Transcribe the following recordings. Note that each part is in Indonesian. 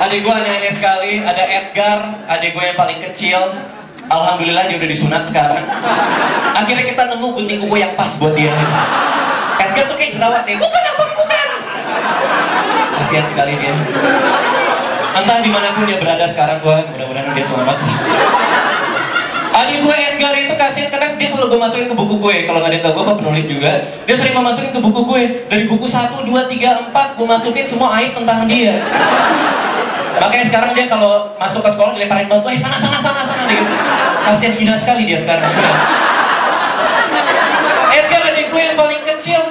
Adik gue aneh-aneh sekali. Ada Edgar, adik gue yang paling kecil. Alhamdulillah dia udah disunat sekarang. Akhirnya kita nemu gunting kuku yang pas buat dia. Edgar tuh kayak jerawat deh. Bukan abang, bukan. Kasihan sekali dia. Entah dimanapun dia berada sekarang, gue mudah-mudahan dia selamat. Adik gue Edgar itu kasihan karena dia selalu gue masukin ke buku gue. Kalau nggak ada tau gue penulis juga. Dia sering memasukin ke buku gue. Dari buku 1, 2, 3, 4 gue masukin semua aib tentang dia. Makanya sekarang dia kalau masuk ke sekolah dilemparin batu, sana gitu. Kasihan hina sekali dia sekarang. Edgar adik gue yang paling kecil.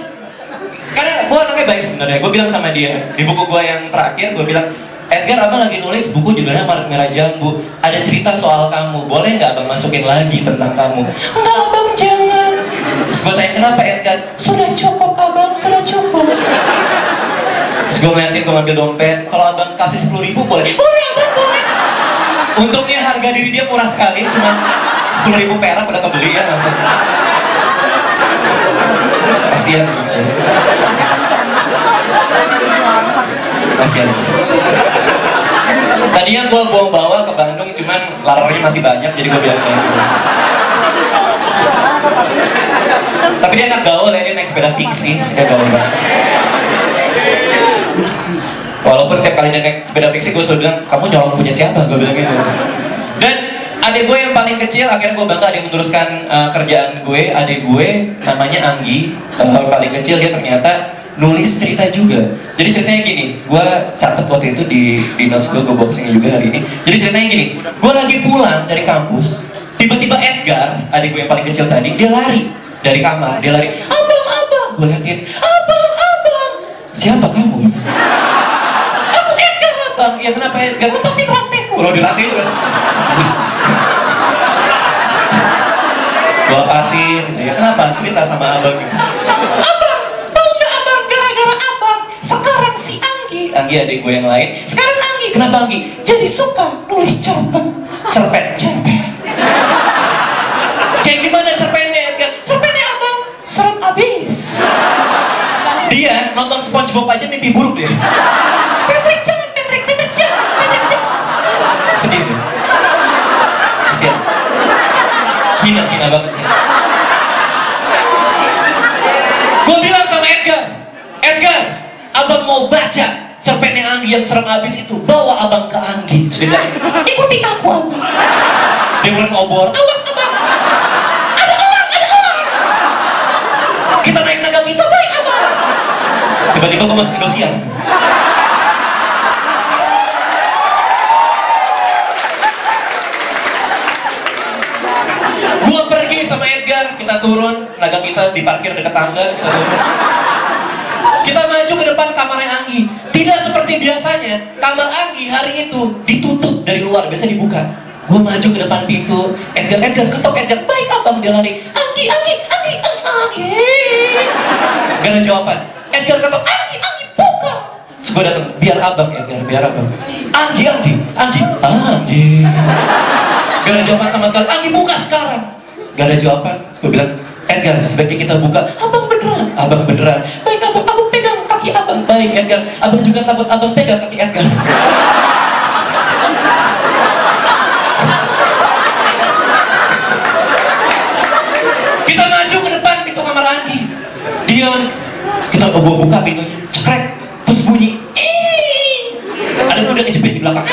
Karena gue anaknya baik sebenarnya. Gue bilang sama dia di buku gue yang terakhir, gue bilang, Edgar, abang lagi nulis buku judulnya Maret Merah Jambu. Ada cerita soal kamu. Boleh nggak abang masukin lagi tentang kamu? Enggak abang, jangan. Terus gue tanya, kenapa Edgar? Sudah cukup abang, sudah cukup. Terus gue ngeliatin, gue ngambil dompet. Kalau abang kasih 10.000 boleh? Boleh abang, boleh. Untungnya harga diri dia murah sekali. Cuma 10.000 perak udah kebeli ya langsung. Kasian. Kasian. Tadinya gue bawa ke Bandung, cuman larangnya masih banyak, jadi gue bilang kayak gitu. Tapi dia enak gaul ya, dia naik sepeda fiksi, dia gaul banget. Walaupun tiap kali dia naik sepeda fiksi, gue selalu bilang, kamu nyolong punya siapa? Gue bilang gitu. Dan adik gue yang paling kecil, akhirnya gue bangga dia meneruskan kerjaan gue. Adik gue namanya Anggi, paling kecil, dia ternyata nulis cerita juga. Jadi ceritanya gini, gue catat waktu itu di notes gue boxingnya juga hari ini. Jadi ceritanya gini, gue lagi pulang dari kampus, tiba-tiba Edgar, adik gue yang paling kecil tadi, dia lari dari kamar, dia lari, abang, gue liatin, abang, siapa kamu? Aku Edgar abang. Ya kenapa Edgar? Lepasin rantaiku. Kalau di rantai itu kan gue lepasin, ya kenapa? Cerita sama abang gitu. Sekarang si Anggi adik gue yang lain. Sekarang Anggi, kenapa Anggi? Jadi suka nulis cerpen. Kayak gimana cerpennya Edgar? Cerpennya abang serem abis. Dia nonton SpongeBob aja mimpi buruk dia. Patrick jangan. Sedih deh. Kasian. Hina banget. Gue bilang sama Edgar, abang mau baca cerpennya Anggi yang serem abis itu, bawa abang ke Anggi. Sudah, ikuti aku abang. Dia mulai ngobor, awas abang, ada orang. Kita naik naga kita, baik abang. Tiba-tiba gue masuk Indosiar. Gue pergi sama Edgar, kita turun, naga kita diparkir dekat tangga, kita turun. Kita maju ke depan kamarnya Anggi. Tidak seperti biasanya, kamar Anggi hari itu ditutup dari luar, biasa dibuka. Gue maju ke depan pintu, Edgar, ketok Edgar, baik abang, dia lari. Anggi. Gak ada jawaban. Edgar ketok, Anggi, buka. Terus gue datang, biar abang Edgar, biar abang. Anggi. Gak ada jawaban sama sekali. Anggi, buka sekarang. Gak ada jawaban. Gue bilang, Edgar, sebaiknya kita buka. Abang beneran. Baik abang pegang kaki abang. Baik Edgar, abang juga takut abang pegang kaki Edgar. Kita maju ke depan pintu kamar Anggi. Diam. Kita buka pintunya, cekrek, terus bunyi. Ada kuda kejepit di belakang.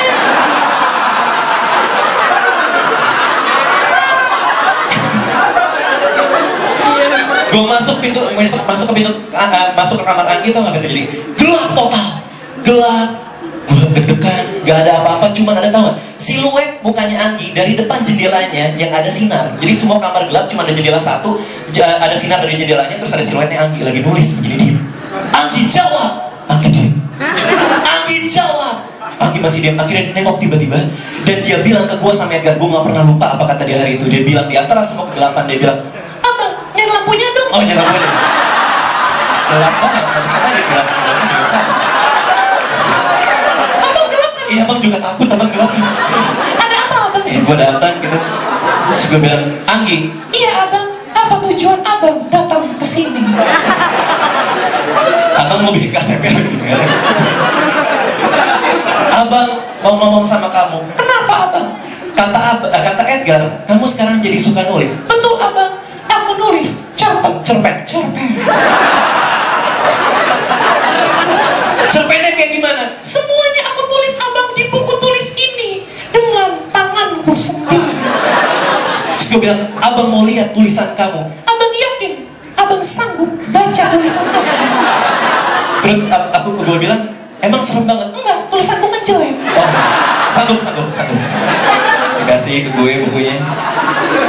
Gue masuk ke kamar Anggi, tau gak apa terjadi? Gelap total, gelap. Gue deg-degan, gak ada apa-apa, cuman ada, tau gak? Siluet mukanya Anggi dari depan jendelanya yang ada sinar. Jadi semua kamar gelap, cuma ada jendela satu, ada sinar dari jendelanya, terus ada siluetnya Anggi lagi nulis begini dia. Anggi jawab, Anggi diam. Anggi jawab, Anggi masih diam. Akhirnya dia nengok tiba-tiba dan dia bilang ke gue sama Edgar, gue gak pernah lupa apa kata dia hari itu. Dia bilang di antara semua kegelapan, dia bilang, nyalain lampunya dong. Oh, nyalain lampunya. Gelap banget, gak bisa lagi gelap. Abang gelap kan? Iya, abang juga takut, abang gelap. Ada apa abang? Ya, gue datang gitu. Terus gue bilang, Anggi, iya abang, apa tujuan abang datang ke sini? Abang mau bikin KTP. Abang kamu sekarang jadi suka nulis. Betul abang, aku nulis. Cerpen. Cerpennya kayak gimana? Semuanya aku tulis abang di buku tulis ini dengan tanganku sendiri. Terus gue bilang, abang mau lihat tulisan kamu. Abang yakin? Abang sanggup baca tulisan kamu? Terus gue bilang, emang serem banget? Enggak, tulisanku kan jelek. Oh, sanggup. Dikasih ke gue bukunya.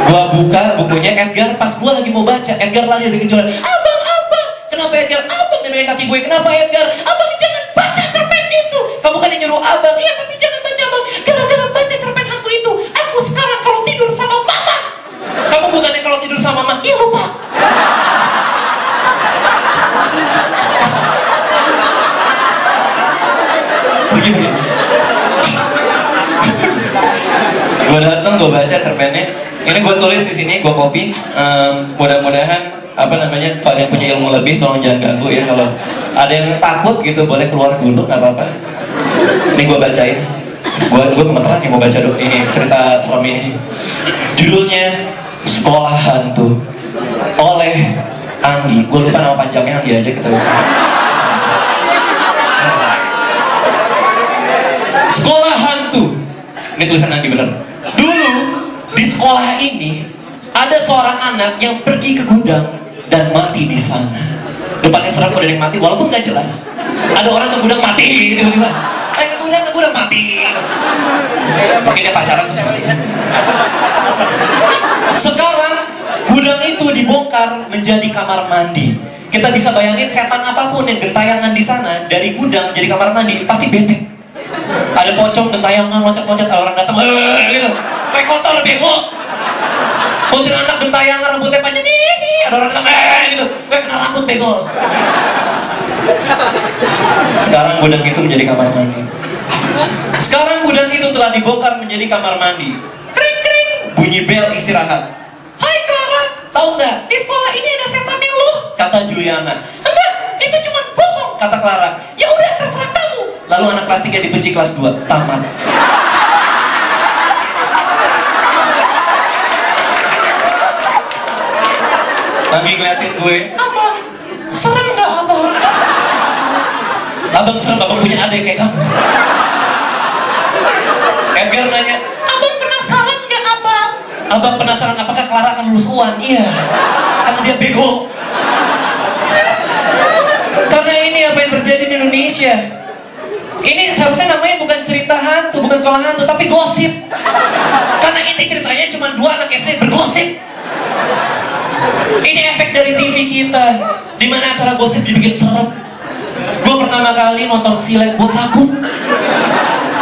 Gue buka bukunya Edgar, pas gue lagi mau baca, Edgar lari dari kejualan. Abang, kenapa Edgar? Abang nendangin kaki gue, kenapa Edgar? Abang jangan baca cerpen itu. Kamu kan yang nyuruh abang. Iya, tapi jangan baca abang. Gara-gara baca cerpen hantu itu, aku sekarang kalau tidur sama mama. Kamu bukannya kalau tidur sama mama, iya lupa. Begini. Gue datang, gue baca cerpennya. Ini gue tulis di sini, gue copy. Mudah-mudahan pada yang punya ilmu lebih, tolong jangan ganggu ya. Kalau ada yang takut gitu, boleh keluar dulu, nggak apa-apa. Ini gue bacain. Gue gemeteran nih mau baca ini cerita suami ini. Judulnya Sekolah Hantu oleh Anggi. Gue lupa nama panjangnya, Anggi aja kita. Sekolah Hantu. Ini tulisan Anggi bener. Dulu di sekolah ini ada seorang anak yang pergi ke gudang dan mati di sana. Depannya serem, udah ada yang mati, walaupun nggak jelas. Ada orang ke gudang mati, tiba-tiba. Ke gudang mati. Mungkin dia pacaran terus mati. Sekarang gudang itu dibongkar menjadi kamar mandi. Kita bisa bayangin setan apapun yang gentayangan di sana dari gudang jadi kamar mandi pasti bete. Ada pocong gentayangan loncat-loncat, ada orang datang, gitu. Kayak kotor bego. Kuntilanak gentayangan rambutnya panjang nih, ada orang datang gitu. Kayak kena rambut bego. Sekarang gudang itu menjadi kamar mandi. Sekarang gudang itu telah dibongkar menjadi kamar mandi. Kring, bunyi bel istirahat. Hai Clara, tahu nggak? Di sekolah ini ada setan yang lu? Kata Juliana. Enggak, itu cuma bohong, kata Clara. Ya udah, terserah kamu. Lalu anak kelas 3 dibenci kelas 2, tamat. Lagi ngeliatin gue, abang, serem gak abang? Abang serem, abang punya adik kayak kamu. Edgar nanya, abang penasaran gak abang? Abang penasaran apakah Clara akan lulus UAN? Iya, karena dia bego. Karena ini apa yang terjadi di Indonesia. Ini seharusnya namanya bukan cerita hantu, bukan sekolah hantu, tapi gosip. Karena ini ceritanya cuma 2 anak SD bergosip. Ini efek dari TV kita, dimana acara gosip dibikin serem. Gue pertama kali nonton silet, gue takut.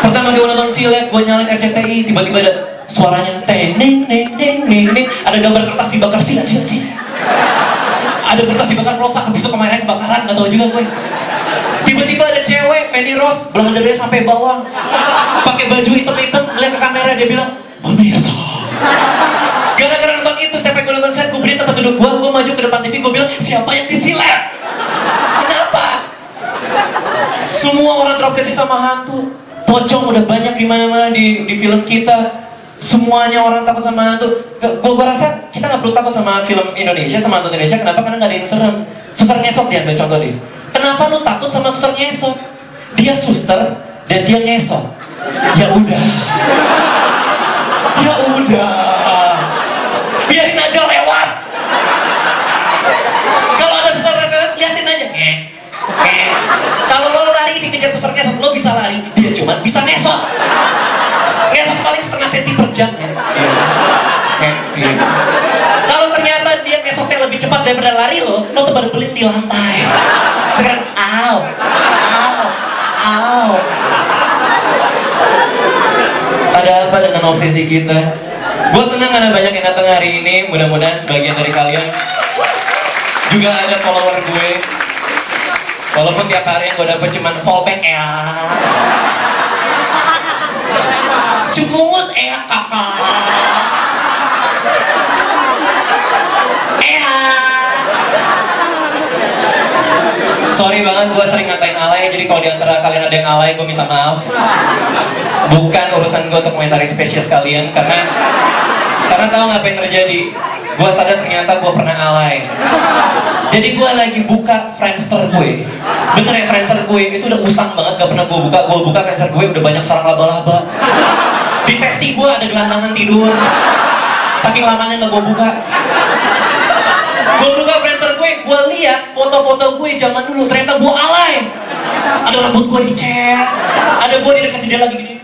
Pertama kali gue nonton silet, gue nyalain RCTI, tiba-tiba ada suaranya teng neng neng neng neng neng. Ada gambar kertas dibakar silet. Ada kertas dibakar kerosak, habis itu kemarin kebakaran, gak tau juga gue. Tiba-tiba ada cewek, Fanny Rose, belah dadanya sampai bawah, pakai baju hitam-hitam, ngeliat ke kamera, dia bilang, pemirsa. Gara-gara nonton itu, setiap kali gue nonton set, gue beri tempat duduk gue maju ke depan TV, gue bilang, siapa yang disilet? Kenapa? Semua orang terobsesi sama hantu. Pocong udah banyak di mana-mana di film kita. Semuanya orang takut sama hantu. Gue rasa kita nggak perlu takut sama film Indonesia, sama hantu Indonesia. Kenapa? Karena nggak ada yang serem. Suster ngesot dia ambil contoh deh. Kenapa lu takut sama suster ngesot? Dia suster dan dia ngesot. Ya udah. Biarin aja lewat. Kalau ada suster ngesot, liatin aja. Kalau lo lari dikejar suster ngesot, lo bisa lari. Dia cuma bisa ngesot. Ngesot paling setengah senti per jam ya. Kalau ternyata dia ngesotnya lebih cepat daripada lari lo tuh baru belit di lantai. Dengan au. Ada apa dengan obsesi kita? Gue senang ada banyak yang datang hari ini. Mudah-mudahan sebagian dari kalian juga ada follower gue. Walaupun tiap hari yang gue dapet cuma fallback ya. Cumungut ya kakak. Sorry banget, gue sering ngatain alay. Jadi kalau diantara kalian ada yang alay, gue minta maaf. Bukan urusan gue untuk komentari spesies kalian, karena Karena tahu nggak apa yang terjadi? Gue sadar ternyata gue pernah alay. Jadi gue lagi buka Friendster gue. Bener ya, Friendster gue itu udah usang banget, gak pernah gue buka. Gue buka Friendster gue udah banyak sarang laba-laba. Di testi gue ada gelandangan tidur. Saking lamanya gak gue buka. Gue buka Friendster gue lihat foto-foto gue zaman dulu. Ternyata gue alay. Ada rambut gue dicet, ada gue di dekat jendela gini.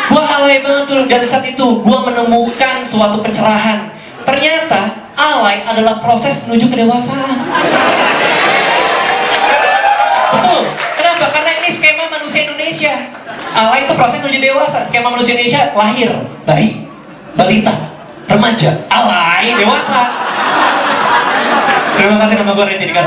Gue alay banget tuh. Dan saat itu gue menemukan suatu pencerahan. Ternyata alay adalah proses menuju kedewasaan. Betul. Kenapa? Karena ini skema manusia Indonesia. Alay itu proses menuju dewasa. Skema manusia Indonesia: lahir, bayi, balita, remaja, alay, dewasa. Terima kasih, nama gue Randy Dika.